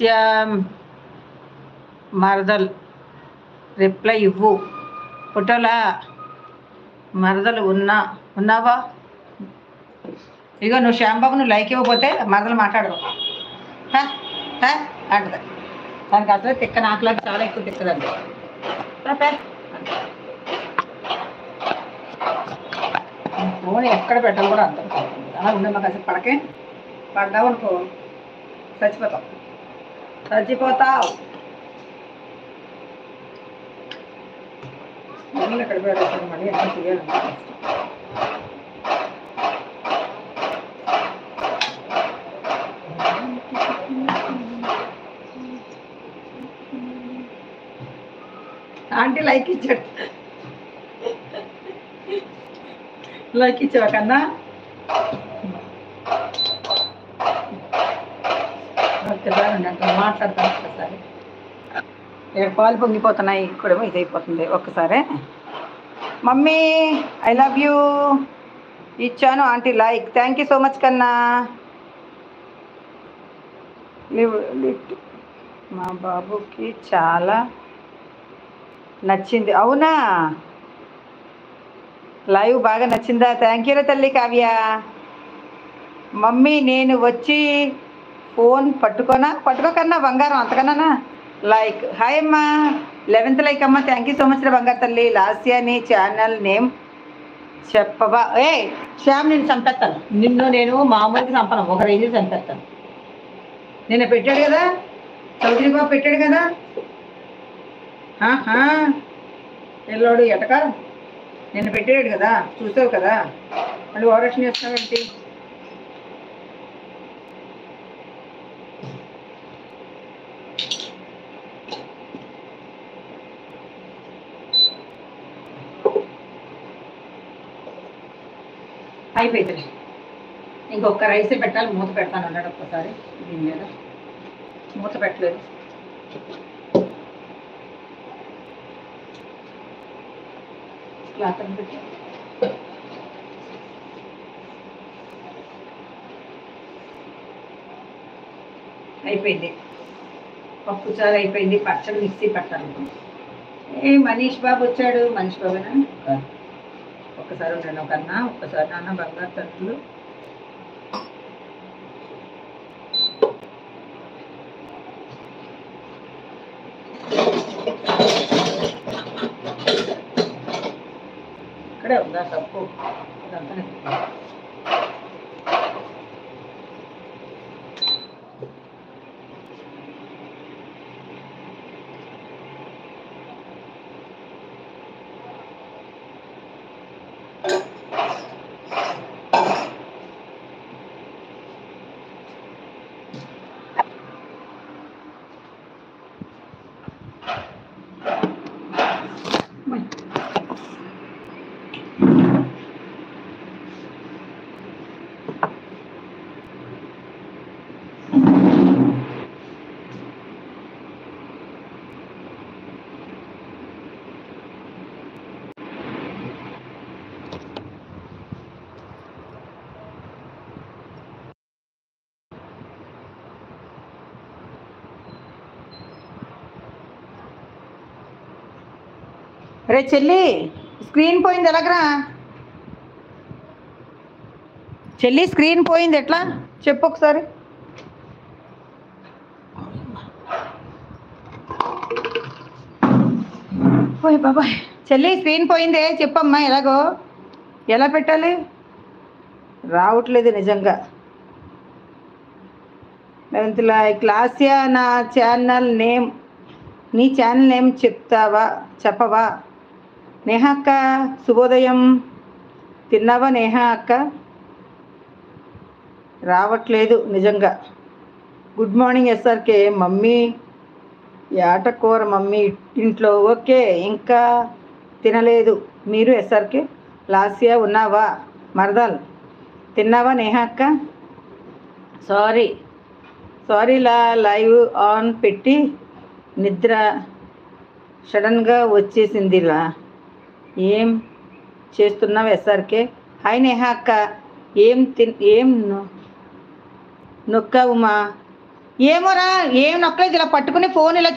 Shyam మరదల్ reply ఇవ్వు. ఫోటోలా మరదలు ఉన్నావా? ఇగో నువ్వు శ్యాంబాబు నువ్వు లైక్ ఇవ్వకపోతే మరదలు మాట్లాడవు అంటది. దానికి అసలు తిక్క నాకులాగా చాలా ఎక్కువ తిక్కదండి. ఫోన్ ఎక్కడ పెట్టాలి కూడా అర్థం కాదు. అలా ఉండే మాకు అసలు పడ్డావు అనుకో చచ్చిపోతావు. మళ్ళీ ఎక్కడ పెట్టాలి మళ్ళీ ఎక్కడ చేయాలి. ఆంటీ లైక్ ఇచ్చాడు. లైక్ ఇచ్చావా కన్నా? ఒక్కసారి మాట్లాడతాను. ఒక్కసారి పాలు పొంగిపోతున్నాయి. ఇక్కడేమో ఇది అయిపోతుంది. ఒక్కసారి మమ్మీ ఐ లవ్ యూ ఇచ్చాను aunty like. Thank you so much కన్నా. మా బాబుకి చాలా నచ్చింది. అవునా? లైవ్ బాగా నచ్చిందా? థ్యాంక్ యూరా తల్లి కావ్య. మమ్మీ నేను వచ్చి ఫోన్ పట్టుకోకన్నా బంగారం అంతకన్నా లైక్. హాయ్ అమ్మా 11th లైక్ అమ్మా. థ్యాంక్ యూ సో మచ్ రా బంగారు తల్లి. లాస్యా నీ ఛానల్ నేమ్ చెప్పవా? శ్యామ్ నేను చంపేస్తాను. నిన్ను నేను మామూలుగా చంపను, ఒక రేంజ్ చంపేస్తాను. నిన్న పెట్టాడు కదా చౌదరి బాబు, పెట్టాడు కదా పిల్లోడు ఎటకారం. నిన్న పెట్టాడు కదా, చూసావు కదా, మళ్ళీ ఓవరాక్షన్ చేస్తున్నావేంటి? అయిపోయింది. ఇంకొక రైస్ పెట్టాలి. మూత పెడతాను అన్నాడు. ఒక్కసారి దీని మీద మూత పెట్టలేదు. క్లాత్ పెట్టి అయిపోయింది. పప్పు చారు అయిపోయింది. పచ్చడి మిక్సీ పెట్టాలి. మనీష్ బాబు వచ్చాడు. మనీష్ బాబునా? ఒక్కసారి ఉండండి. ఒకన్నా ఒక్కసారి నాన్న బంగారు తట్లు. ఇక్కడే ఉందా తప్పు? ఇదంతా రే చెల్లి స్క్రీన్ పోయింది ఎలాగరా? చెల్లి స్క్రీన్ పోయింది ఎట్లా చెప్పు ఒకసారి. ఓయ్ బాబాయ్ చెల్లి స్క్రీన్ పోయిందే చెప్పమ్మా. ఎలాగో ఎలా పెట్టాలి? రావట్లేదు నిజంగా. 11th like. లాస్యా నా ఛానల్ నేమ్, నీ ఛానల్ నేమ్ చెప్పవా? నేహా అక్క శుభోదయం. తిన్నావా నేహా అక్క? రావట్లేదు నిజంగా. Good morning SRK. మమ్మీ యాటకూర మమ్మీ ఇంట్లో. ఓకే ఇంకా తినలేదు మీరు ఎస్ఆర్కే. లాస్యా ఉన్నావా మరదల్? తిన్నావా నేహా అక్క? సారీ లైవ్ ఆన్ పెట్టి నిద్ర సడన్గా వచ్చేసిందిలా. ఏం చేస్తున్నావు ఎస్ఆర్కే? హాయ్ నేహా అక్క. ఏం నొక్కావుమా? ఏమోరా ఏం నొక్కలేదు, ఇలా పట్టుకుని ఫోన్ ఇలా